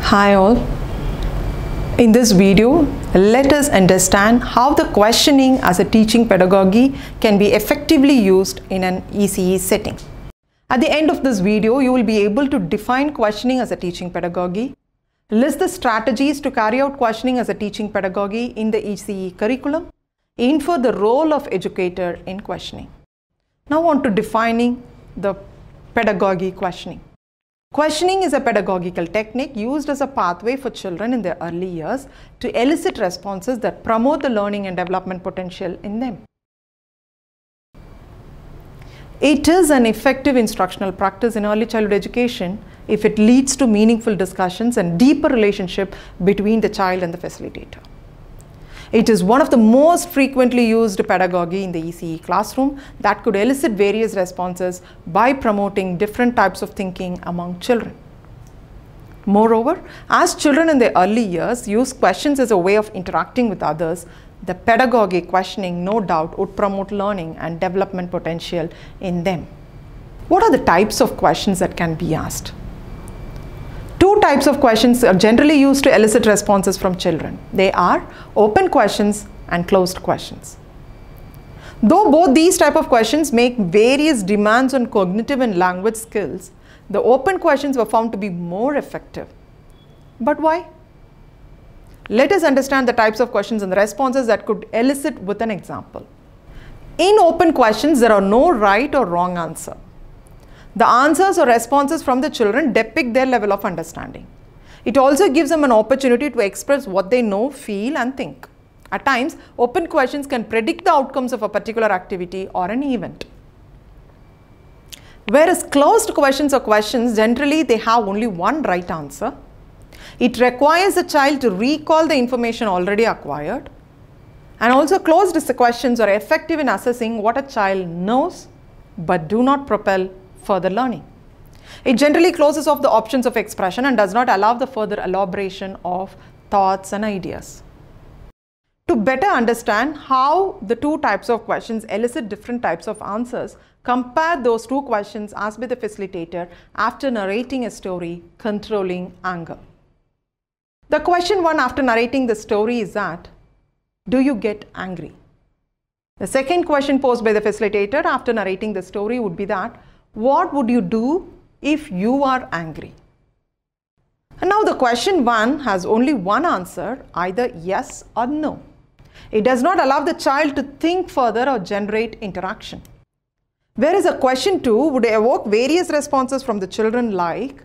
Hi all. In this video, let us understand how the questioning as a teaching pedagogy can be effectively used in an ECE setting. At the end of this video, you will be able to define questioning as a teaching pedagogy, list the strategies to carry out questioning as a teaching pedagogy in the ECE curriculum, infer the role of educator in questioning. Now on to defining the pedagogy questioning. Questioning is a pedagogical technique used as a pathway for children in their early years to elicit responses that promote the learning and development potential in them. It is an effective instructional practice in early childhood education if it leads to meaningful discussions and deeper relationship between the child and the facilitator. It is one of the most frequently used pedagogy in the ECE classroom that could elicit various responses by promoting different types of thinking among children. Moreover, as children in their early years use questions as a way of interacting with others, the pedagogy questioning no doubt would promote learning and development potential in them. What are the types of questions that can be asked? Two types of questions are generally used to elicit responses from children. They are open questions and closed questions. Though both these types of questions make various demands on cognitive and language skills, the open questions were found to be more effective. But why? Let us understand the types of questions and the responses that could elicit with an example. In open questions, there are no right or wrong answer. The answers or responses from the children depict their level of understanding. It also gives them an opportunity to express what they know, feel, and think. At times, open questions can predict the outcomes of a particular activity or an event. Whereas closed questions or questions, generally they have only one right answer. It requires the child to recall the information already acquired. And also closed questions are effective in assessing what a child knows but do not propel further learning. It generally closes off the options of expression and does not allow the further elaboration of thoughts and ideas. To better understand how the two types of questions elicit different types of answers, compare those two questions asked by the facilitator after narrating a story, controlling anger. The question 1 after narrating the story is that, do you get angry? The second question posed by the facilitator after narrating the story would be that, what would you do if you are angry? And now the question 1 has only one answer, either yes or no. It does not allow the child to think further or generate interaction. Whereas a question 2 would evoke various responses from the children like,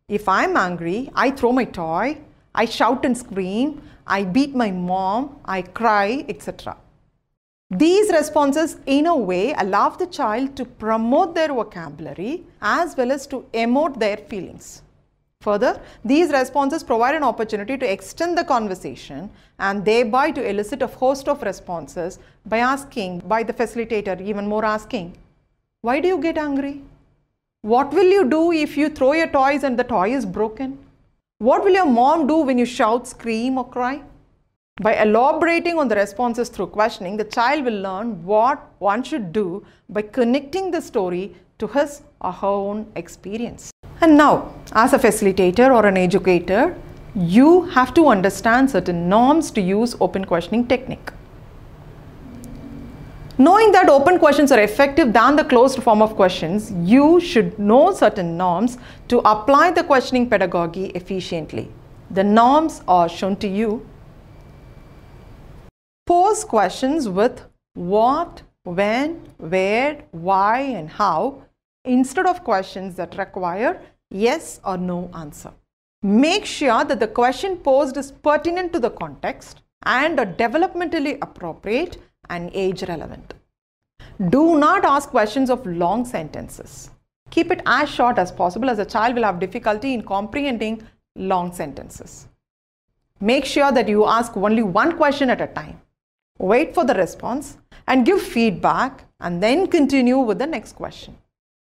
if I'm angry, I throw my toy, I shout and scream, I beat my mom, I cry, etc. These responses in a way allow the child to promote their vocabulary as well as to emote their feelings. Further, these responses provide an opportunity to extend the conversation and thereby to elicit a host of responses by the facilitator even more asking, why do you get angry? What will you do if you throw your toys and the toy is broken? What will your mom do when you shout, scream or cry? By elaborating on the responses through questioning, the child will learn what one should do by connecting the story to his or her own experience. And now, as a facilitator or an educator, you have to understand certain norms to use open questioning technique. Knowing that open questions are effective than the closed form of questions, you should know certain norms to apply the questioning pedagogy efficiently. The norms are shown to you. Pose questions with what, when, where, why and how instead of questions that require yes or no answer. Make sure that the question posed is pertinent to the context and are developmentally appropriate and age relevant. Do not ask questions of long sentences. Keep it as short as possible as a child will have difficulty in comprehending long sentences. Make sure that you ask only one question at a time. Wait for the response and give feedback and then continue with the next question.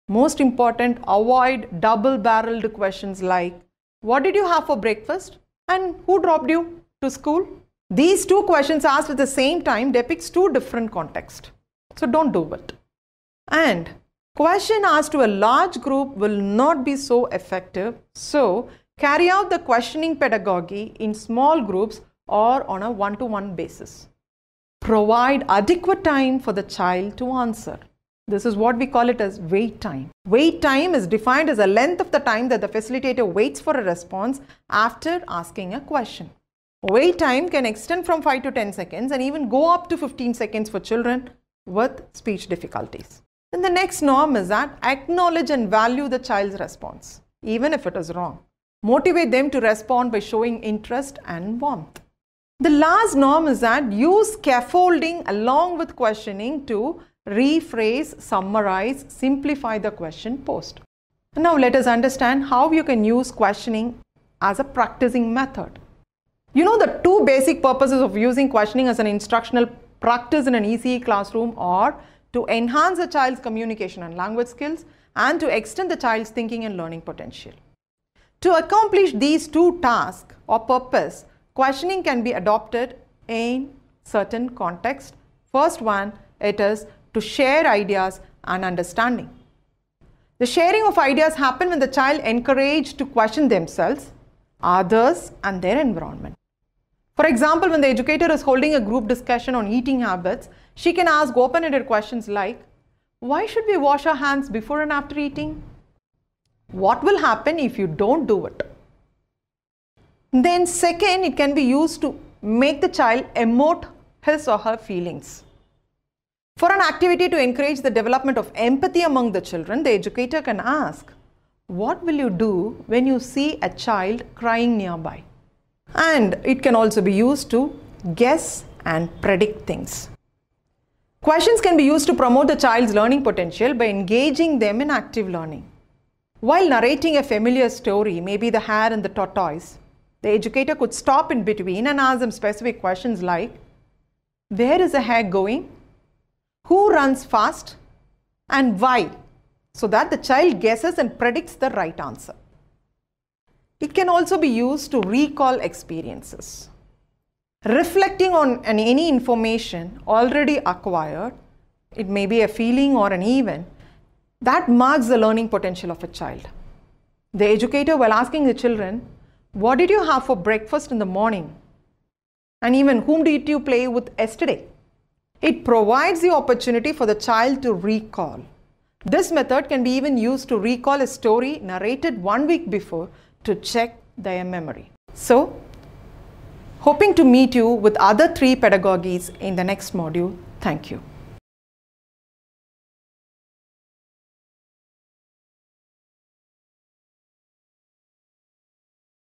Most important, avoid double-barreled questions like, what did you have for breakfast and who dropped you to school? These two questions asked at the same time depicts two different contexts. So don't do it. And question asked to a large group will not be so effective. So Carry out the questioning pedagogy in small groups or on a one-to-one basis. Provide adequate time for the child to answer. This is what we call it as wait time. Wait time is defined as a length of the time that the facilitator waits for a response after asking a question. Wait time can extend from 5 to 10 seconds and even go up to 15 seconds for children with speech difficulties. Then the next norm is that acknowledge and value the child's response, even if it is wrong. Motivate them to respond by showing interest and warmth. The last norm is that use scaffolding along with questioning to rephrase, summarize, simplify the question posed. Now let us understand how you can use questioning as a practicing method. You know, the two basic purposes of using questioning as an instructional practice in an ECE classroom are to enhance a child's communication and language skills and to extend the child's thinking and learning potential. To accomplish these two tasks or purpose, questioning can be adopted in certain contexts. First one, it is to share ideas and understanding. The sharing of ideas happens when the child encouraged to question themselves, others and their environment. For example, when the educator is holding a group discussion on eating habits, she can ask open-ended questions like, why should we wash our hands before and after eating? What will happen if you don't do it? Then second, it can be used to make the child emote his or her feelings. For an activity to encourage the development of empathy among the children, the educator can ask, what will you do when you see a child crying nearby? And it can also be used to guess and predict things. Questions can be used to promote the child's learning potential by engaging them in active learning. While narrating a familiar story, maybe the hare and the tortoise, the educator could stop in between and ask them specific questions like, where is the hare going? Who runs fast? And why? So that the child guesses and predicts the right answer. It can also be used to recall experiences. Reflecting on any information already acquired, it may be a feeling or an event, that marks the learning potential of a child. The educator, while asking the children, what did you have for breakfast in the morning? And even whom did you play with yesterday? It provides the opportunity for the child to recall. This method can be even used to recall a story narrated 1 week before to check their memory. So, hoping to meet you with other 3 pedagogies in the next module. Thank you.